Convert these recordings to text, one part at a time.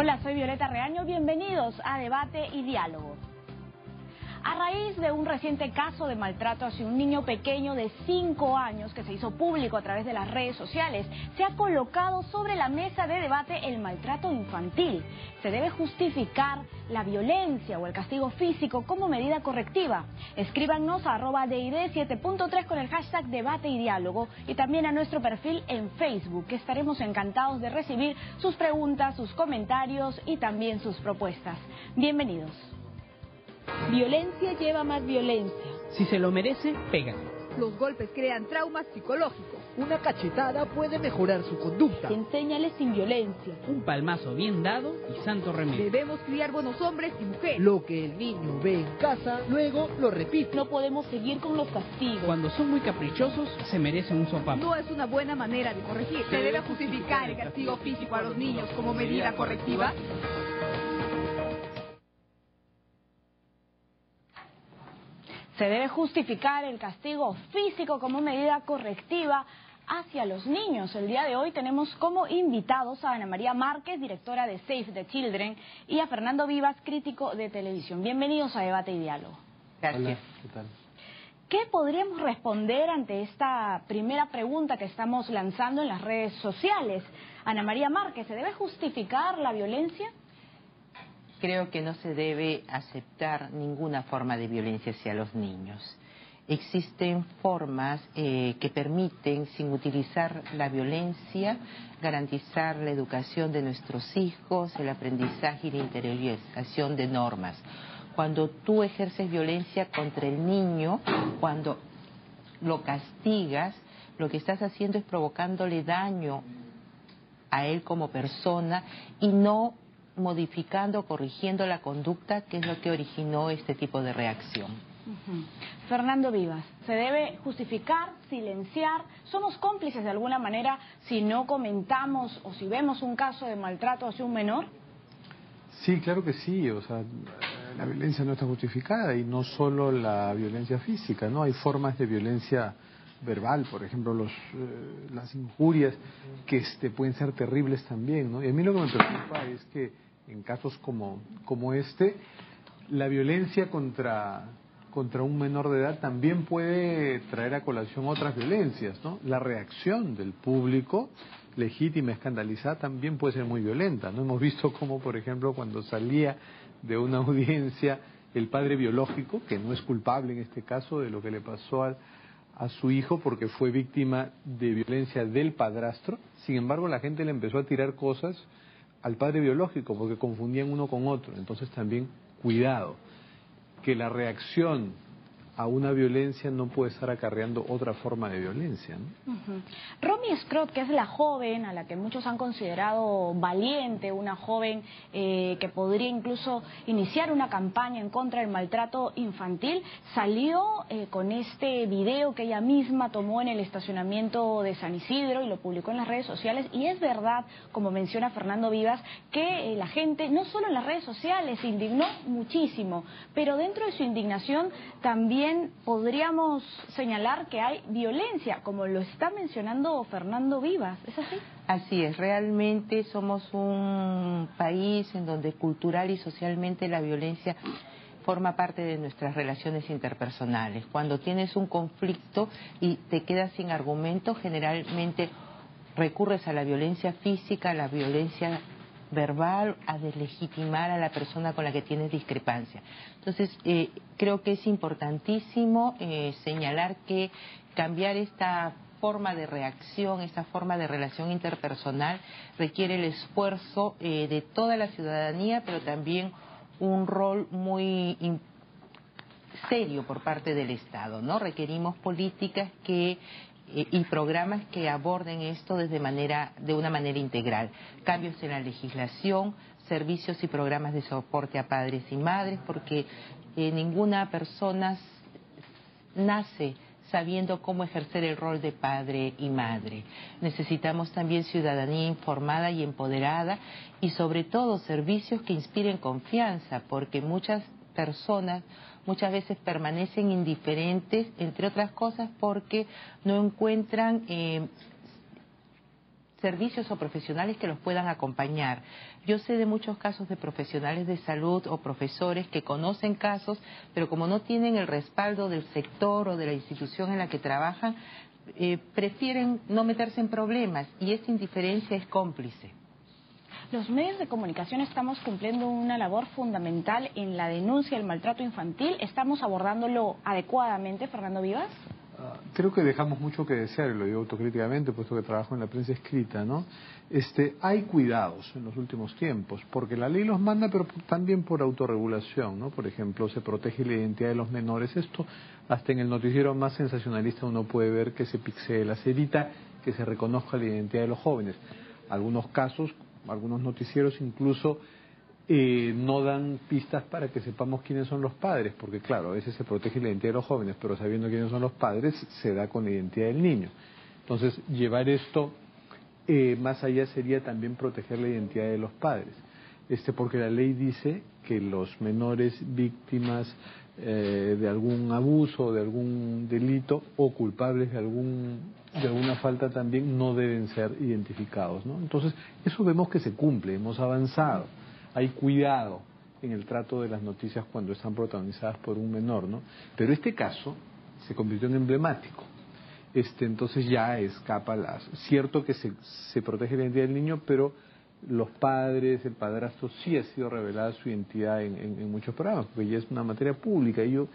Hola, soy Violeta Reaño, bienvenidos a Debate y Diálogo. A raíz de un reciente caso de maltrato hacia un niño pequeño de 5 años que se hizo público a través de las redes sociales, se ha colocado sobre la mesa de debate el maltrato infantil. ¿Se debe justificar la violencia o el castigo físico como medida correctiva? Escríbanos a @DID7.3 con el hashtag Debate y Diálogo y también a nuestro perfil en Facebook, que estaremos encantados de recibir sus preguntas, sus comentarios y también sus propuestas. Bienvenidos. Violencia lleva más violencia. Si se lo merece, pégale. Los golpes crean traumas psicológicos. Una cachetada puede mejorar su conducta. Enséñale sin violencia. Un palmazo bien dado y santo remedio. Debemos criar buenos hombres y mujeres. Lo que el niño ve en casa, luego lo repite. No podemos seguir con los castigos. Cuando son muy caprichosos, se merecen un sopapo. No es una buena manera de corregir. ¿Se debe justificar el castigo físico a los niños como medida correctiva? Se debe justificar el castigo físico como medida correctiva hacia los niños. El día de hoy tenemos como invitados a Ana María Márquez, directora de Save the Children, y a Fernando Vivas, crítico de televisión. Bienvenidos a Debate y Diálogo. Gracias. Hola, ¿qué tal? ¿Qué podríamos responder ante esta primera pregunta que estamos lanzando en las redes sociales? Ana María Márquez, ¿se debe justificar la violencia? Creo que no se debe aceptar ninguna forma de violencia hacia los niños. Existen formas que permiten, sin utilizar la violencia, garantizar la educación de nuestros hijos, el aprendizaje y la interiorización de normas. Cuando tú ejerces violencia contra el niño, cuando lo castigas, lo que estás haciendo es provocándole daño a él como persona y no modificando, corrigiendo la conducta, que es lo que originó este tipo de reacción. Fernando Vivas, ¿se debe justificar, silenciar? ¿Somos cómplices de alguna manera si no comentamos o si vemos un caso de maltrato hacia un menor? Sí, claro que sí. O sea, la violencia no está justificada y no solo la violencia física, ¿no? Hay formas de violencia verbal, por ejemplo, las injurias que pueden ser terribles también, ¿no? Y a mí lo que me preocupa es que en casos como este, la violencia contra un menor de edad también puede traer a colación otras violencias, ¿no? La reacción del público, legítima, escandalizada, también puede ser muy violenta, ¿no? Hemos visto cómo, por ejemplo, cuando salía de una audiencia el padre biológico, que no es culpable en este caso de lo que le pasó a su hijo porque fue víctima de violencia del padrastro, sin embargo la gente le empezó a tirar cosas al padre biológico porque confundían uno con otro. Entonces también cuidado, que la reacción a una violencia no puede estar acarreando otra forma de violencia, ¿no? Romy Scrott, que es la joven a la que muchos han considerado valiente, una joven que podría incluso iniciar una campaña en contra del maltrato infantil, salió con este video que ella misma tomó en el estacionamiento de San Isidro y lo publicó en las redes sociales. Y es verdad, como menciona Fernando Vivas, que la gente, no solo en las redes sociales, se indignó muchísimo, pero dentro de su indignación también podríamos señalar que hay violencia, como lo está mencionando Fernando Vivas. ¿Es así? Así es, realmente somos un país en donde cultural y socialmente la violencia forma parte de nuestras relaciones interpersonales. Cuando tienes un conflicto y te quedas sin argumento, generalmente recurres a la violencia física, a la violencia verbal, a deslegitimar a la persona con la que tienes discrepancia. Entonces, creo que es importantísimo señalar que cambiar esta forma de reacción, esta forma de relación interpersonal requiere el esfuerzo de toda la ciudadanía, pero también un rol muy serio por parte del Estado, ¿no? Requerimos políticas y programas que aborden esto de una manera integral. Cambios en la legislación, servicios y programas de soporte a padres y madres, porque ninguna persona nace sabiendo cómo ejercer el rol de padre y madre. Necesitamos también ciudadanía informada y empoderada y sobre todo servicios que inspiren confianza, porque muchas personas muchas veces permanecen indiferentes, entre otras cosas porque no encuentran servicios o profesionales que los puedan acompañar. Yo sé de muchos casos de profesionales de salud o profesores que conocen casos, pero como no tienen el respaldo del sector o de la institución en la que trabajan, prefieren no meterse en problemas, y esta indiferencia es cómplice. Los medios de comunicación estamos cumpliendo una labor fundamental en la denuncia del maltrato infantil. ¿Estamos abordándolo adecuadamente, Fernando Vivas? Creo que dejamos mucho que desear, y lo digo autocríticamente, puesto que trabajo en la prensa escrita, ¿no? Hay cuidados en los últimos tiempos, porque la ley los manda, pero también por autorregulación, ¿no? Por ejemplo, se protege la identidad de los menores. Esto, hasta en el noticiero más sensacionalista, uno puede ver que se pixela, se evita que se reconozca la identidad de los jóvenes. Algunos casos, algunos noticieros incluso no dan pistas para que sepamos quiénes son los padres, porque claro, a veces se protege la identidad de los jóvenes, pero sabiendo quiénes son los padres, se da con la identidad del niño. Entonces, llevar esto más allá sería también proteger la identidad de los padres, porque la ley dice que los menores víctimas de algún abuso, de algún delito o culpables de alguna falta también no deben ser identificados, ¿no? Entonces, eso vemos que se cumple, hemos avanzado. Hay cuidado en el trato de las noticias cuando están protagonizadas por un menor, ¿no? Pero este caso se convirtió en emblemático. Entonces ya escapa cierto que se protege la identidad del niño, pero los padres, el padrastro, sí ha sido revelada su identidad en muchos programas, porque ya es una materia pública, y yo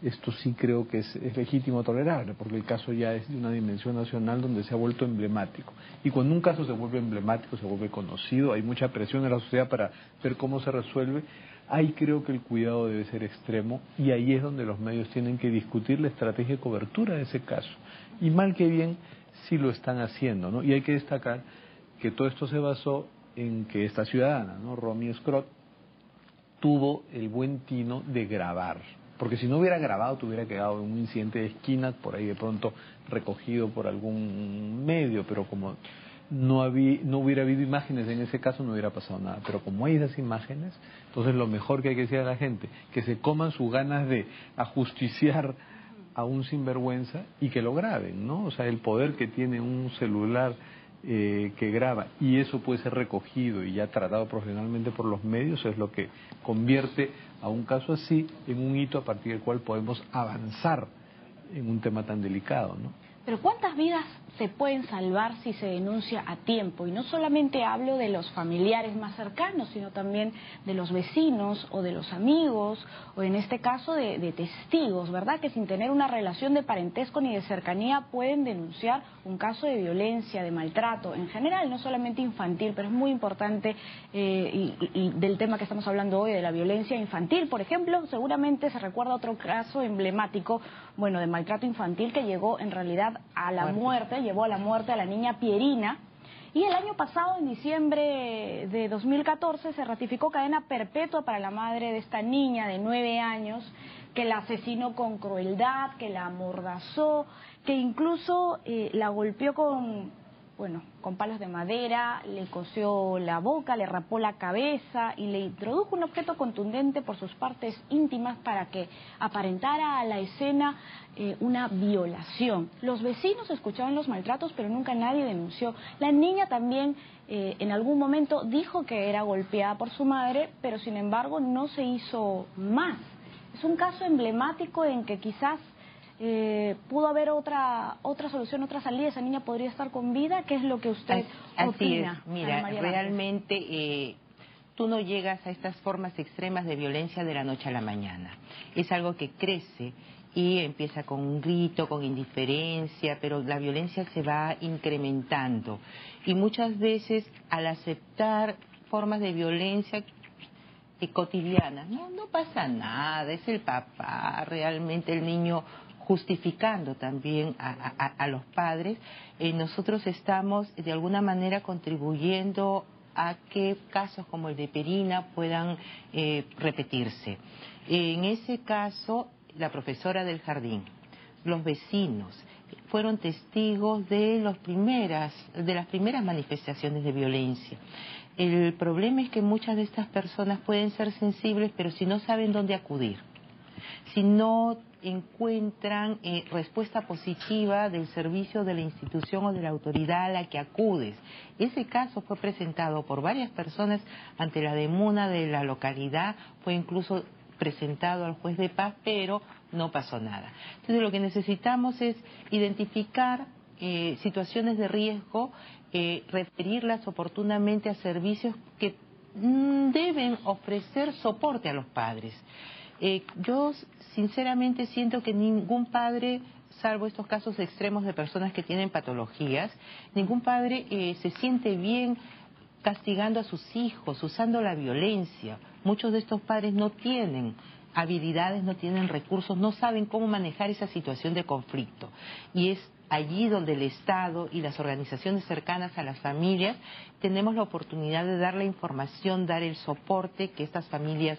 esto sí creo que es legítimo tolerable, porque el caso ya es de una dimensión nacional donde se ha vuelto emblemático. Y cuando un caso se vuelve emblemático, se vuelve conocido, hay mucha presión en la sociedad para ver cómo se resuelve. Ahí creo que el cuidado debe ser extremo, y ahí es donde los medios tienen que discutir la estrategia de cobertura de ese caso. Y mal que bien, sí lo están haciendo, ¿no? Y hay que destacar que todo esto se basó en que esta ciudadana, ¿no?, Romy Scrott, tuvo el buen tino de grabar. Porque si no hubiera grabado, te hubiera quedado en un incidente de esquina, por ahí de pronto recogido por algún medio, pero como no hubiera habido imágenes en ese caso, no hubiera pasado nada. Pero como hay esas imágenes, entonces lo mejor que hay que decir a la gente, que se coman sus ganas de ajusticiar a un sinvergüenza y que lo graben, ¿no? O sea, el poder que tiene un celular que graba, y eso puede ser recogido y ya tratado profesionalmente por los medios, es lo que convierte a un caso así en un hito a partir del cual podemos avanzar en un tema tan delicado, ¿no? Pero ¿cuántas vidas se pueden salvar si se denuncia a tiempo? Y no solamente hablo de los familiares más cercanos, sino también de los vecinos o de los amigos, o en este caso de testigos, ¿verdad? Que sin tener una relación de parentesco ni de cercanía pueden denunciar un caso de violencia, de maltrato, en general, no solamente infantil, pero es muy importante, y del tema que estamos hablando hoy, de la violencia infantil, por ejemplo, seguramente se recuerda otro caso emblemático, bueno, de maltrato infantil que llegó en realidad a la muerte, llevó a la muerte a la niña Pierina, y el año pasado, en diciembre de 2014, se ratificó cadena perpetua para la madre de esta niña de 9 años, que la asesinó con crueldad, que la amordazó, que incluso la golpeó con palos de madera, le cosió la boca, le rapó la cabeza y le introdujo un objeto contundente por sus partes íntimas para que aparentara a la escena una violación. Los vecinos escuchaban los maltratos, pero nunca nadie denunció. La niña también en algún momento dijo que era golpeada por su madre, pero sin embargo no se hizo más. Es un caso emblemático en que quizás pudo haber otra solución, otra salida. Esa niña podría estar con vida. ¿Qué es lo que usted opina? Así es. Mira, realmente tú no llegas a estas formas extremas de violencia de la noche a la mañana. Es algo que crece y empieza con un grito, con indiferencia, pero la violencia se va incrementando. Y muchas veces, al aceptar formas de violencia cotidianas, no pasa nada, es el papá, realmente el niño justificando también a los padres, nosotros estamos de alguna manera contribuyendo a que casos como el de Pierina puedan repetirse. En ese caso, la profesora del jardín, los vecinos, fueron testigos de las primeras manifestaciones de violencia. El problema es que muchas de estas personas pueden ser sensibles, pero si no saben dónde acudir. si no encuentran respuesta positiva del servicio de la institución o de la autoridad a la que acudes. Ese caso fue presentado por varias personas ante la DEMUNA de la localidad, fue incluso presentado al juez de paz, pero no pasó nada. Entonces lo que necesitamos es identificar situaciones de riesgo, referirlas oportunamente a servicios que deben ofrecer soporte a los padres. Yo sinceramente siento que ningún padre, salvo estos casos extremos de personas que tienen patologías, ningún padre se siente bien castigando a sus hijos, usando la violencia. Muchos de estos padres no tienen habilidades, no tienen recursos, no saben cómo manejar esa situación de conflicto. Y es allí donde el Estado y las organizaciones cercanas a las familias tenemos la oportunidad de dar la información, dar el soporte que estas familias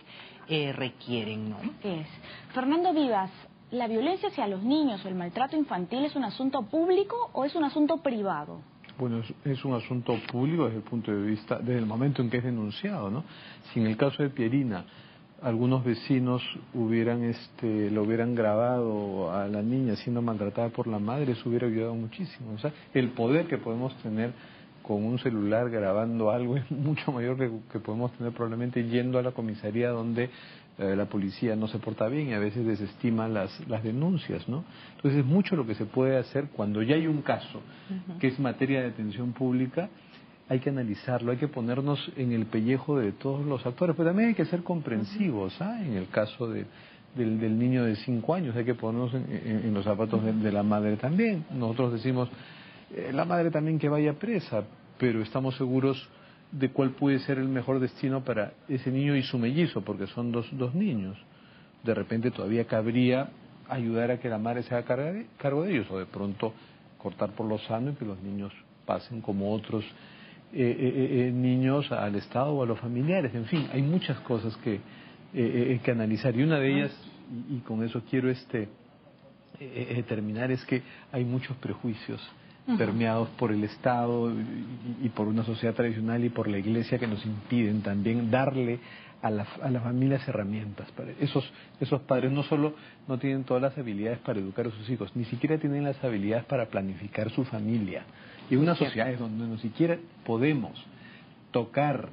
requieren, ¿no? Es. Fernando Vivas, ¿la violencia hacia los niños o el maltrato infantil es un asunto público o es un asunto privado? Bueno, es un asunto público desde el punto de vista, desde el momento en que es denunciado, ¿no? Si en el caso de Pierina algunos vecinos lo hubieran grabado a la niña siendo maltratada por la madre, eso hubiera ayudado muchísimo. O sea, el poder que podemos tener con un celular grabando algo es mucho mayor que podemos tener probablemente yendo a la comisaría donde la policía no se porta bien y a veces desestima las denuncias, ¿no? Entonces es mucho lo que se puede hacer cuando ya hay un caso que es materia de atención pública. Hay que analizarlo, hay que ponernos en el pellejo de todos los actores, pero también hay que ser comprensivos, en el caso del niño de 5 años, hay que ponernos en los zapatos de la madre también. Nosotros decimos, la madre también que vaya presa, pero estamos seguros de cuál puede ser el mejor destino para ese niño y su mellizo, porque son dos niños. De repente todavía cabría ayudar a que la madre se haga cargo de ellos, o de pronto cortar por lo sano y que los niños pasen como otros niños al Estado o a los familiares. En fin, hay muchas cosas que analizar, y una de ellas, y con eso quiero terminar, es que hay muchos prejuicios permeados por el Estado y por una sociedad tradicional y por la Iglesia que nos impiden también darle a las familias herramientas. Esos padres no solo no tienen todas las habilidades para educar a sus hijos, ni siquiera tienen las habilidades para planificar su familia. Y en unas sociedades donde ni siquiera podemos tocar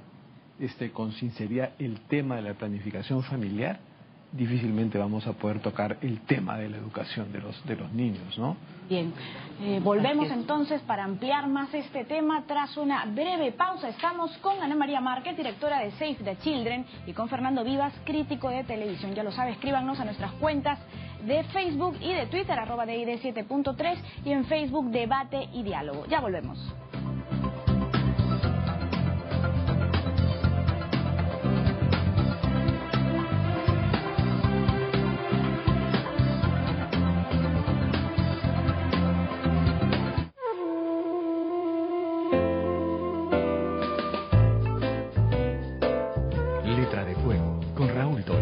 con sinceridad el tema de la planificación familiar, difícilmente vamos a poder tocar el tema de la educación de los niños, ¿no? Bien, volvemos entonces para ampliar más este tema tras una breve pausa. Estamos con Ana María Márquez, directora de Save the Children, y con Fernando Vivas, crítico de televisión. Ya lo sabe, escríbanos a nuestras cuentas de Facebook y de Twitter, @DID7.3, y en Facebook Debate y Diálogo. Ya volvemos. Letra de Fuego, con Raúl Tola.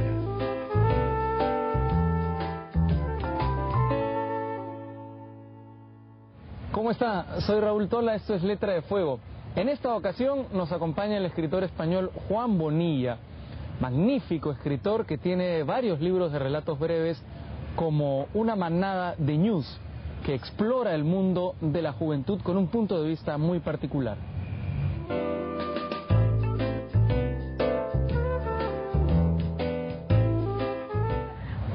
¿Cómo está? Soy Raúl Tola, esto es Letra de Fuego. En esta ocasión nos acompaña el escritor español Juan Bonilla, magnífico escritor que tiene varios libros de relatos breves, como Una manada de ñus, que explora el mundo de la juventud con un punto de vista muy particular.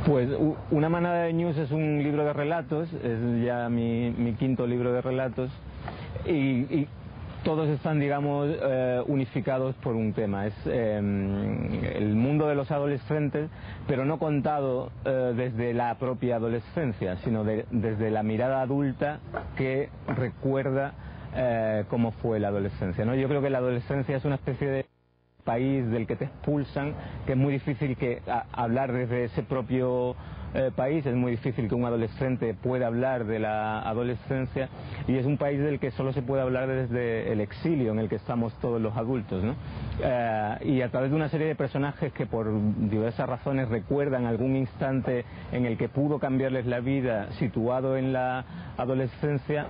Pues Una manada de ñus es un libro de relatos, es ya mi quinto libro de relatos, y todos están, digamos, unificados por un tema. Es el mundo de los adolescentes, pero no contado desde la propia adolescencia, sino desde la mirada adulta que recuerda cómo fue la adolescencia, ¿no? Yo creo que la adolescencia es una especie de país del que te expulsan, que es muy difícil hablar desde ese propio país, es muy difícil que un adolescente pueda hablar de la adolescencia, y es un país del que solo se puede hablar desde el exilio en el que estamos todos los adultos, ¿no? Y a través de una serie de personajes que por diversas razones recuerdan algún instante en el que pudo cambiarles la vida situado en la adolescencia,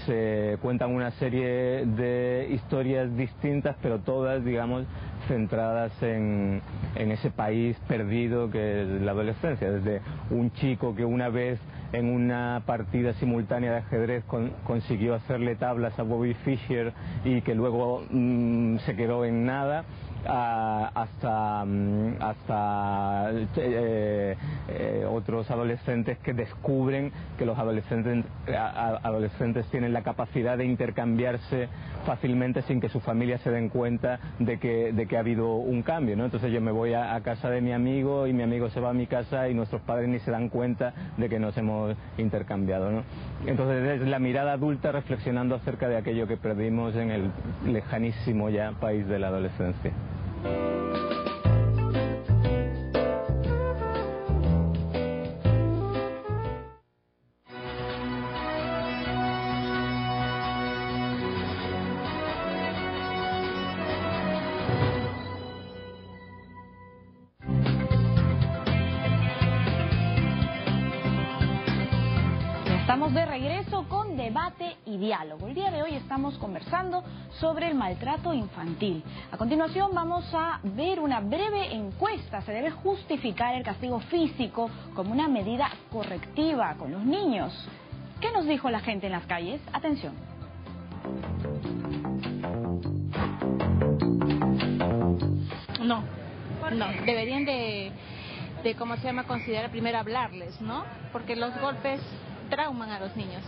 se cuentan una serie de historias distintas, pero todas, digamos, centradas en ese país perdido que es la adolescencia, desde un chico que una vez en una partida simultánea de ajedrez consiguió hacerle tablas a Bobby Fischer y que luego se quedó en nada, hasta otros adolescentes que descubren que los adolescentes tienen la capacidad de intercambiarse fácilmente sin que su familia se den cuenta de que ha habido un cambio, ¿no? Entonces yo me voy a casa de mi amigo y mi amigo se va a mi casa y nuestros padres ni se dan cuenta de que nos hemos intercambiado, ¿no? Entonces es la mirada adulta reflexionando acerca de aquello que perdimos en el lejanísimo ya país de la adolescencia. Estamos de regreso con Debate y Diálogo. El día de hoy estamos conversando sobre el maltrato infantil. A continuación vamos a ver una breve encuesta. ¿Se debe justificar el castigo físico como una medida correctiva con los niños? ¿Qué nos dijo la gente en las calles? Atención. No, deberían de ¿cómo se llama? Considerar primero hablarles, ¿no? Porque los golpes trauman a los niños.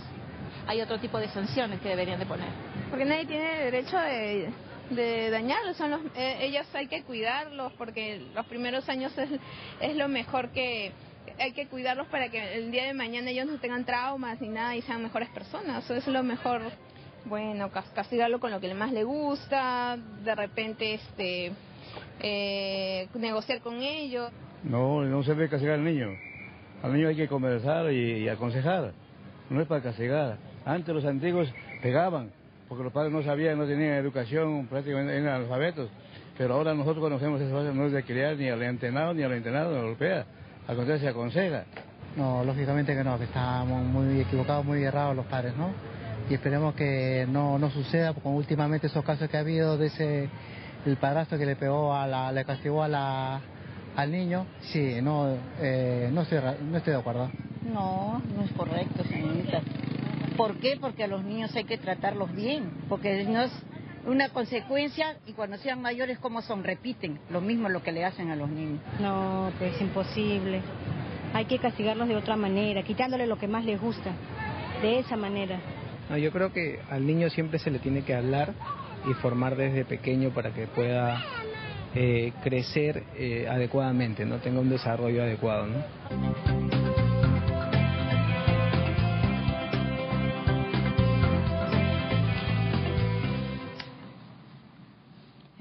Hay otro tipo de sanciones que deberían de poner. Porque nadie tiene derecho de dañarlos, ellos hay que cuidarlos porque los primeros años es lo mejor que hay que cuidarlos para que el día de mañana ellos no tengan traumas ni nada y sean mejores personas. Eso es lo mejor. Bueno, castigarlo con lo que más le gusta, de repente negociar con ellos. No se debe castigar al niño. Al niño hay que conversar y aconsejar, no es para castigar. Antes los antiguos pegaban, porque los padres no sabían, no tenían educación, prácticamente eran analfabetos. Pero ahora nosotros conocemos eso, no es de criar ni al entrenado ni al entrenado, no golpea. Al contrario, se aconseja. No, lógicamente que no, que estamos muy equivocados, muy errados los padres, ¿no? Y esperemos que no suceda, porque últimamente esos casos que ha habido de el padrastro que le pegó le castigó al niño, sí, no estoy de acuerdo. No es correcto, señorita. ¿Por qué? Porque a los niños hay que tratarlos bien, porque no es una consecuencia y cuando sean mayores, ¿cómo son? Repiten lo mismo lo que le hacen a los niños. No, pues imposible. Hay que castigarlos de otra manera, quitándole lo que más les gusta, de esa manera. No, yo creo que al niño siempre se le tiene que hablar y formar desde pequeño para que pueda crecer adecuadamente, no tenga un desarrollo adecuado, ¿no?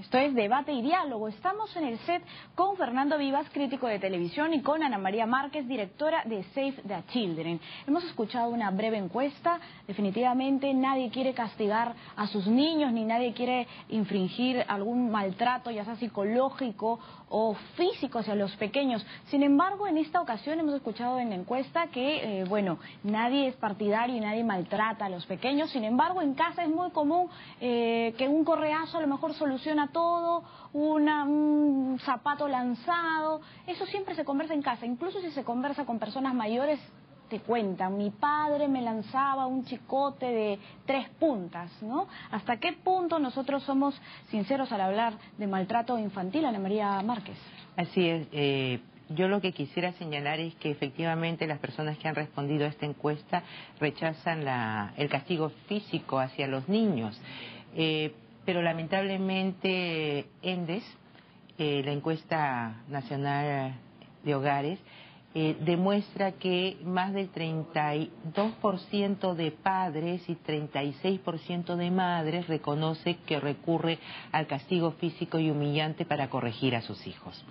Esto es Debate y Diálogo. Estamos en el set con Fernando Vivas, crítico de televisión, y con Ana María Márquez, directora de Save the Children. Hemos escuchado una breve encuesta. Definitivamente nadie quiere castigar a sus niños, ni nadie quiere infringir algún maltrato, ya sea psicológico o físico hacia los pequeños. Sin embargo, en esta ocasión hemos escuchado en la encuesta que, nadie es partidario y nadie maltrata a los pequeños. Sin embargo, en casa es muy común que un correazo a lo mejor soluciona todo, un zapato lanzado. Eso siempre se conversa en casa. Incluso si se conversa con personas mayores, te cuentan, mi padre me lanzaba un chicote de 3 puntas, ¿no? ¿Hasta qué punto nosotros somos sinceros al hablar de maltrato infantil, Ana María Márquez? Así es. Yo lo que quisiera señalar es que efectivamente las personas que han respondido a esta encuesta rechazan el castigo físico hacia los niños. Pero lamentablemente ENDES, la encuesta nacional de hogares, demuestra que más del 32% de padres y 36% de madres reconoce que recurre al castigo físico y humillante para corregir a sus hijos.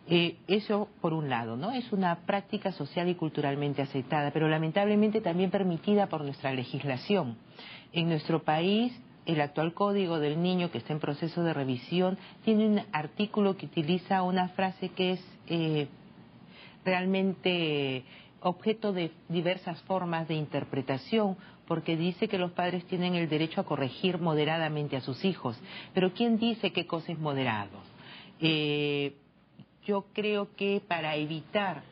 Eso por un lado, ¿no? Es una práctica social y culturalmente aceptada, pero lamentablemente también permitida por nuestra legislación. En nuestro país, el actual Código del Niño, que está en proceso de revisión, tiene un artículo que utiliza una frase que es realmente objeto de diversas formas de interpretación, porque dice que los padres tienen el derecho a corregir moderadamente a sus hijos. Pero ¿quién dice qué cosa es moderado? Yo creo que para evitar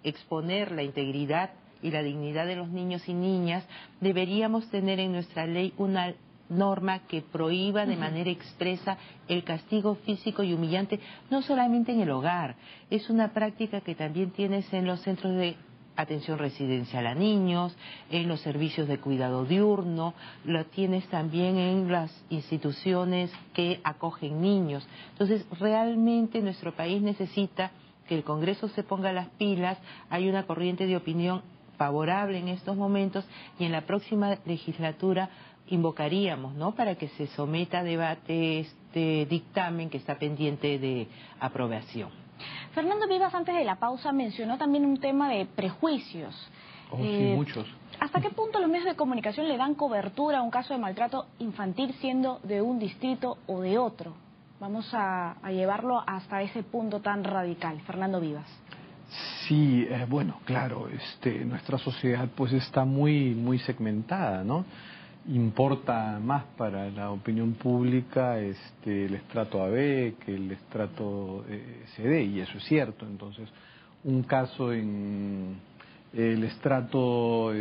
exponer la integridad y la dignidad de los niños y niñas, deberíamos tener en nuestra ley una norma que prohíba de manera expresa el castigo físico y humillante, no solamente en el hogar. Es una práctica que también tienes en los centros de atención residencial a niños, en los servicios de cuidado diurno, lo tienes también en las instituciones que acogen niños. Entonces, realmente nuestro país necesita que el Congreso se ponga las pilas. Hay una corriente de opinión favorable en estos momentos y en la próxima legislatura invocaríamos, ¿no?, para que se someta a debate este dictamen que está pendiente de aprobación. Fernando Vivas, antes de la pausa, mencionó también un tema de prejuicios. Sí, muchos. ¿Hasta qué punto los medios de comunicación le dan cobertura a un caso de maltrato infantil siendo de un distrito o de otro? Vamos a llevarlo hasta ese punto tan radical. Fernando Vivas. Sí, bueno, claro, nuestra sociedad pues está muy segmentada, ¿no? Importa más para la opinión pública el estrato AB que el estrato CD, y eso es cierto. Entonces, un caso en el estrato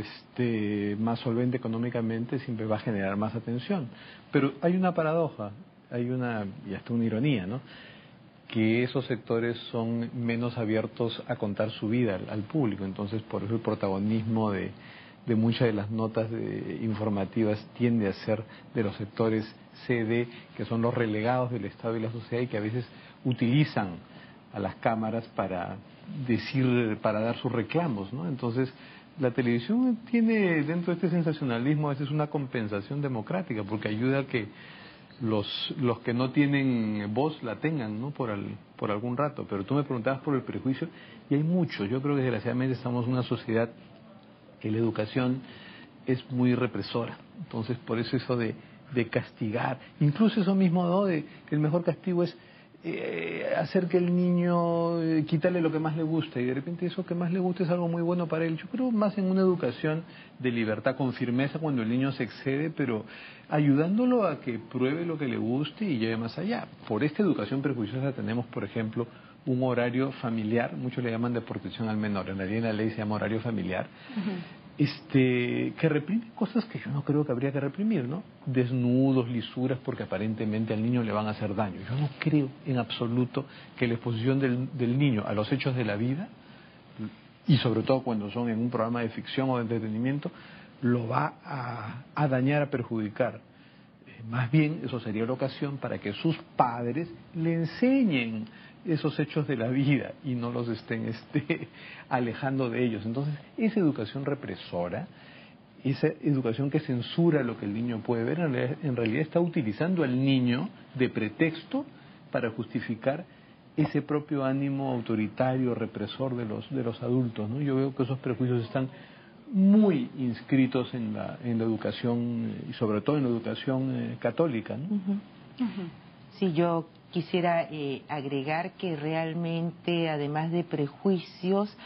más solvente económicamente siempre va a generar más atención. Pero hay una paradoja, y hasta una ironía, ¿no?, que esos sectores son menos abiertos a contar su vida al público. Entonces, por eso el protagonismo de muchas de las notas informativas tiende a ser de los sectores CD, que son los relegados del Estado y la sociedad, y que a veces utilizan a las cámaras para dar sus reclamos, ¿no? Entonces, la televisión tiene dentro de este sensacionalismo a veces una compensación democrática, porque ayuda a que los que no tienen voz la tengan, ¿no?, por algún rato. Pero tú me preguntabas por el prejuicio, y hay mucho. Yo creo que desgraciadamente estamos en una sociedad que la educación es muy represora. Entonces, por eso de castigar, incluso eso mismo, ¿no?, de que el mejor castigo es hacer que el niño, quitarle lo que más le gusta, y de repente eso que más le gusta es algo muy bueno para él. Yo creo más en una educación de libertad, con firmeza cuando el niño se excede, pero ayudándolo a que pruebe lo que le guste y lleve más allá. Por esta educación prejuiciosa tenemos, por ejemplo, un horario familiar, muchos le llaman de protección al menor, en realidad en la ley se llama horario familiar, que reprime cosas que yo no creo que habría que reprimir, ¿no? Desnudos, lisuras, porque aparentemente al niño le van a hacer daño. Yo no creo en absoluto que la exposición del niño a los hechos de la vida, y sobre todo cuando son en un programa de ficción o de entretenimiento, lo va a dañar, a perjudicar. Más bien, eso sería la ocasión para que sus padres le enseñen esos hechos de la vida y no los estén alejando de ellos. Entonces, esa educación represora, esa educación que censura lo que el niño puede ver, en realidad está utilizando al niño de pretexto para justificar ese propio ánimo autoritario, represor de los adultos, ¿no? Yo veo que esos prejuicios están muy inscritos en la educación, y sobre todo en la educación católica, ¿no? Sí, yo quisiera agregar que realmente, además de prejuicios,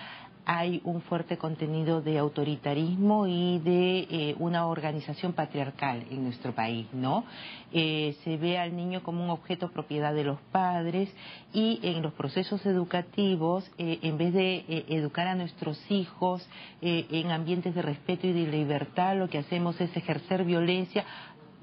hay un fuerte contenido de autoritarismo y de una organización patriarcal en nuestro país, ¿no? Se ve al niño como un objeto propiedad de los padres, y en los procesos educativos, en vez de educar a nuestros hijos en ambientes de respeto y de libertad, lo que hacemos es ejercer violencia,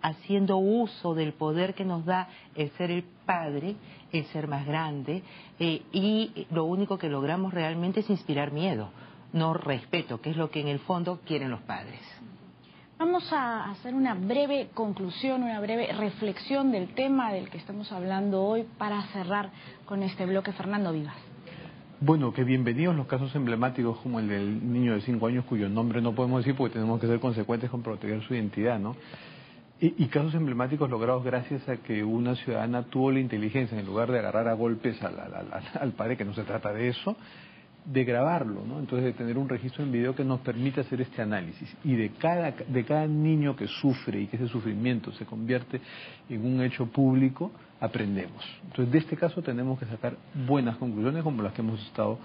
haciendo uso del poder que nos da el ser el padre, el ser más grande, y lo único que logramos realmente es inspirar miedo, no respeto, que es lo que en el fondo quieren los padres. Vamos a hacer una breve conclusión, una breve reflexión del tema del que estamos hablando hoy para cerrar con este bloque. Fernando Vivas. Bueno, que bienvenidos los casos emblemáticos como el del niño de 5 años cuyo nombre no podemos decir porque tenemos que ser consecuentes con proteger su identidad, ¿no? Y casos emblemáticos logrados gracias a que una ciudadana tuvo la inteligencia, en lugar de agarrar a golpes al padre, que no se trata de eso, de grabarlo, ¿no? Entonces, de tener un registro en video que nos permite hacer este análisis. Y de cada niño que sufre y que ese sufrimiento se convierte en un hecho público, aprendemos. Entonces, de este caso tenemos que sacar buenas conclusiones como las que hemos estado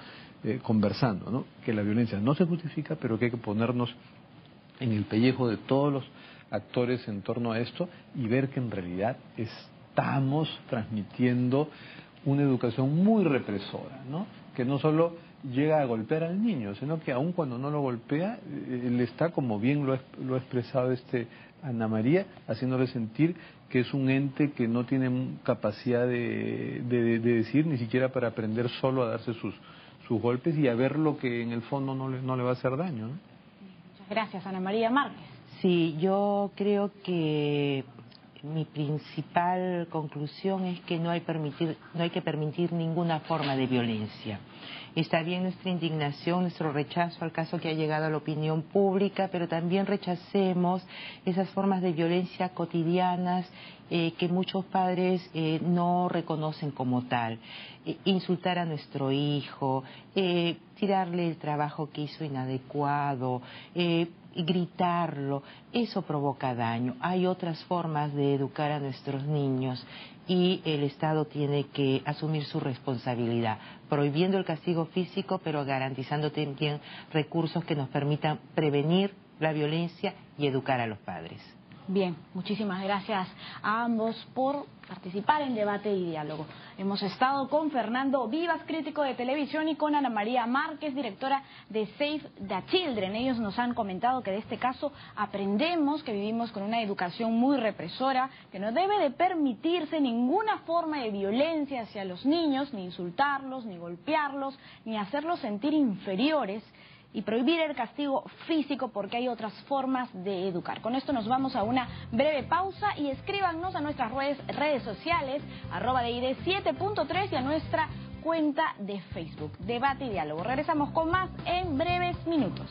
conversando, ¿no? Que la violencia no se justifica, pero que hay que ponernos en el pellejo de todos los actores en torno a esto y ver que en realidad estamos transmitiendo una educación muy represora, ¿no? Que no solo llega a golpear al niño, sino que aun cuando no lo golpea, él está, como bien lo ha expresado Ana María, haciéndole sentir que es un ente que no tiene capacidad de decir, ni siquiera para aprender solo a darse sus golpes y a ver lo que en el fondo no le va a hacer daño, ¿no? Muchas gracias, Ana María Márquez. Sí, yo creo que mi principal conclusión es que no hay que permitir ninguna forma de violencia. Está bien nuestra indignación, nuestro rechazo al caso que ha llegado a la opinión pública, pero también rechacemos esas formas de violencia cotidianas que muchos padres no reconocen como tal. Insultar a nuestro hijo, tirarle el trabajo que hizo inadecuado, gritarlo, eso provoca daño. Hay otras formas de educar a nuestros niños y el Estado tiene que asumir su responsabilidad, prohibiendo el castigo físico, pero garantizando también recursos que nos permitan prevenir la violencia y educar a los padres. Bien, muchísimas gracias a ambos por participar en Debate y Diálogo. Hemos estado con Fernando Vivas, crítico de televisión, y con Ana María Márquez, directora de Save the Children. Ellos nos han comentado que de este caso aprendemos que vivimos con una educación muy represora, que no debe de permitirse ninguna forma de violencia hacia los niños, ni insultarlos, ni golpearlos, ni hacerlos sentir inferiores, y prohibir el castigo físico porque hay otras formas de educar. Con esto nos vamos a una breve pausa y escríbanos a nuestras redes sociales, @DID7.3, y a nuestra cuenta de Facebook, Debate y Diálogo. Regresamos con más en breves minutos.